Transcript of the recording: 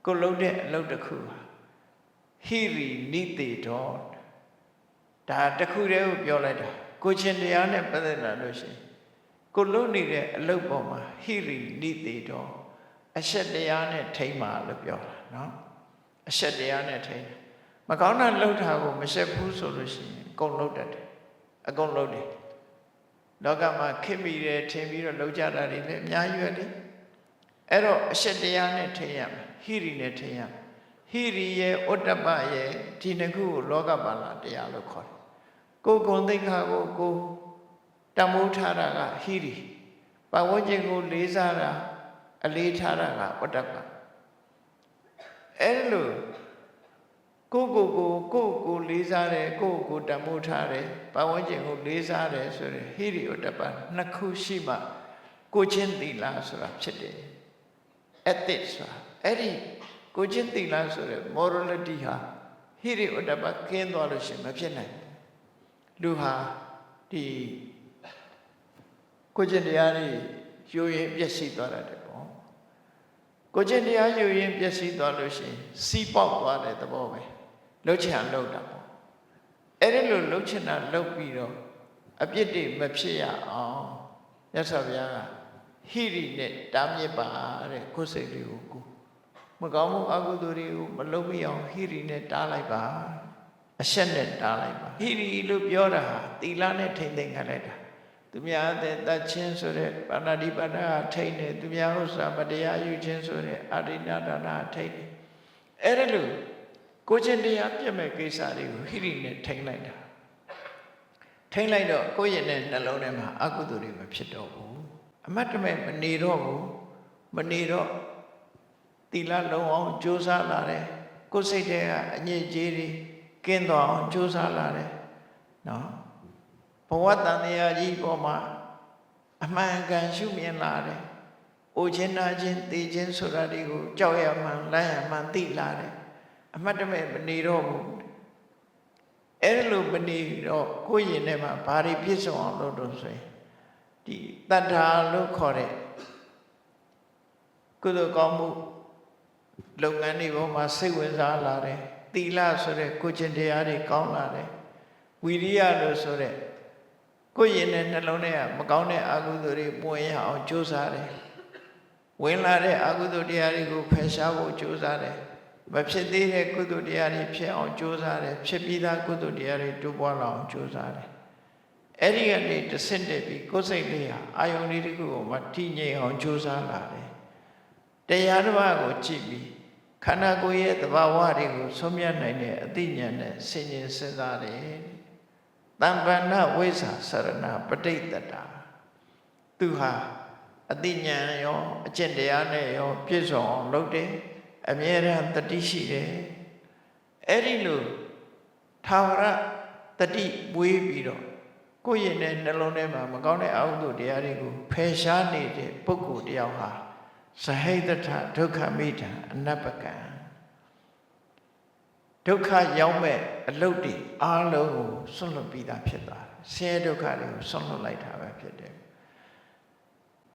ကိုလုံးတဲ့အလုပ်တစ်ခုဟိရိနိတိတော်ဒါတစ်ခုတည်းကိုပြောလိုက်တာကိုချင်းတရားနဲ့ပတ်သက်လာလို့ရှိရင်ကိုလုံးနေတဲ့အလုပ်ပေါ်မှာဟိရိနိတိတော်အရှက်တရားနဲ့ထိမ့်ပါလို့ပြောတာနော်အရှက်တရားနဲ့ထိမ့်မကောင်းတာလှုပ်တာကိုမရှက်ဘူးဆိုလို့ရှိရင်အကုန်လှုပ်တတ်တယ်အကုန်လှုပ်တယ်လောကမှာခင်မိတယ်ထင်ပြီးတော့လှုပ်ကြတာတွေလည်းအများကြီးပဲလေအဲ့တော့အရှက်တရားနဲ့ထိမ့်ရမယ်ဟိရိနဲ့ထိမ့်ရမယ်ဟိရိရဲ့ဥတ္တပရဲ့ဒီနှစ်ခုကိုလောကပါဠိတရားလို့ခေါ်တယ်ကိုယ်ဂုဏ်သိက္ခာကိုကိုတမိုးထားတာကဟိရိပတ်ဝန်းကျင်ကိုလေးစားတာအလေးထားတာကဥတ္တပအဲ့လိုကိုလေးစားတယ်ကိုတမိုးထားတယ်ပတ်ဝန်းကျင်ကိုလေးစားတယ်ဆိုရင်ဟိရိဥတ္တပနှစ်ခုရှိမှကိုချင်းသီလဆိုတာဖြစ်တယ် ethics ဆိုတာအဲ့ဒီကိုချင်းသီလဆိုတဲ့ morality ဟာဟိရိဥတ္တပကင်းသွားလို့ရှိရင်မဖြစ်နိုင်လူဟာဒီကိုချင်းတရားတွေယူရင်ပျက်စီးသွားတယ်ပေါ့ကိုချင်းတရားယူရင်ပျက်စီးသွားလို့ရှိရင်စီးပေါက်သွားတဲ့သဘောပဲလှုပ်ချင်လှုပ်တာပေါ့အဲ့ဒီလိုလှုပ်ချင်တာလှုပ်ပြီးတော့အပြစ်တွေမဖြစ်ရအောင်မြတ်စွာဘုရားကဟိရိနဲ့တားမြစ်ပါတဲ့ကိုယ်စိတ်လေးကိုမကောင်းမှုအကုသိုလ်တွေကိုမလုပ်မိအောင်ဟိရိနဲ့တားလိုက်ပါအရှက်နဲ့တားလိုက်ပါဟိရိလို့ပြောတာဟာသီလနဲ့ထိမ့်သိမ့်ခံလိုက်တာသူများတဲ့တတ်ချင်းဆိုတဲ့ပါဏာတိပါဒကထိမ့်တယ်သူများဥစ္စာမတရားယူခြင်းဆိုတဲ့အာရိဏဒါနထိမ့်တယ်အဲ့ဒါလို့ကိုချင်းတရားပြည့်မဲ့ကိစ္စတွေကိုဟိရိနဲ့ထိမ့်လိုက်တာထိမ့်လိုက်တော့ကိုယ့်ရဲ့နှလုံးထဲမှာအကုသိုလ်တွေမဖြစ်တော့ဘူးအမတ်တမဲ့မနေတော့ဘူးမနေတော့သီလလုံးအောင်ကြိုးစားလာတယ်ကိုယ်စိတ်ထဲကအညစ်အကြေးတွေကင်းသွားအောင်ကြိုးစားလာတယ်နော်ဘဝတန်တရားကြီးပေါ်မှာအမှန်ကန်ရှုမြင်လာတယ်အိုခြင်းနာခြင်းသိခြင်းဆိုတာတွေကိုကြောက်ရမှန်လမ်းရမှန်သိလာတယ်အမတ်တမဲ့မနေတော့ဘူးအဲ့လိုမနေတော့ကိုယ့်ရင်ထဲမှာဘာတွေပြည့်စုံအောင်လုပ်တော့ဆိုရင်ဒီတတ္ထာလို့ခေါ်တဲ့ကုသိုလ်ကောင်းမှုလုပ်ငန်းတွေပေါ်မှာစိတ်ဝင်စားလာတယ်သီလဆိုတဲ့ကိုယ်ကျင့်တရားတွေကောင်းလာတယ်ဝိရိယလို့ဆိုတဲ့ကိုယ့်ရင်နဲ့နှလုံးထဲကမကောင်းတဲ့အကုသိုလ်တွေပွင့်ရအောင်ကြိုးစားတယ်ဝင်လာတဲ့အကုသိုလ်တရားတွေကိုဖယ်ရှားဖို့ကြိုးစားတယ်မဖြစ်သေးတဲ့ကုသိုလ်တရားတွေဖြစ်အောင်ကြိုးစားတယ်ဖြစ်ပြီးသားကုသိုလ်တရားတွေတိုးပွားလာအောင်ကြိုးစားတယ်အဲ့ဒီကနေတဆင့်တက်ပြီးကိုယ်စိတ်လေးဟာအာယုန်လေးတစ်ခုကိုမှတည်ငြိမ်အောင်ကြိုးစားလာတယ်တရားတစ်ပါးကိုကြည့်ပြီးခန္ဓာကိုယ်ရဲ့သဘာဝတွေကိုဆုံးဖြတ်နိုင်တဲ့အသိဉာဏ်နဲ့ဆင်ခြင်စဉ်းစားတယ်တမ္ပန္နဝိဇ္ဇာစရဏပဋိတ္တာသူဟာအသိဉာဏ်ရောအကျင့်တရားနဲ့ရောပြည့်စုံအောင်လုပ်တယ်အမြဲတမ်းတတိရှိတယ်အဲ့ဒီလိုထာဝရတတိမွေးပြီးတော့ကိုယ့်ရဲ့နှလုံးထဲမှာမကောင်းတဲ့အကုသိုလ်တရားတွေကိုဖယ်ရှားနေတဲ့ပုဂ္ဂိုလ်တယောက်ဟာသဟိတထဒုက္ခမိထံအနပ္ပကံဒုက္ခရောက်မဲ့အလုတ်တွေအားလုံးကိုဆွန့်လွတ်ပြီးသားဖြစ်သွားတယ်ဆင်းရဲဒုက္ခတွေကိုဆွန့်လွတ်လိုက်တာပဲဖြစ်တယ်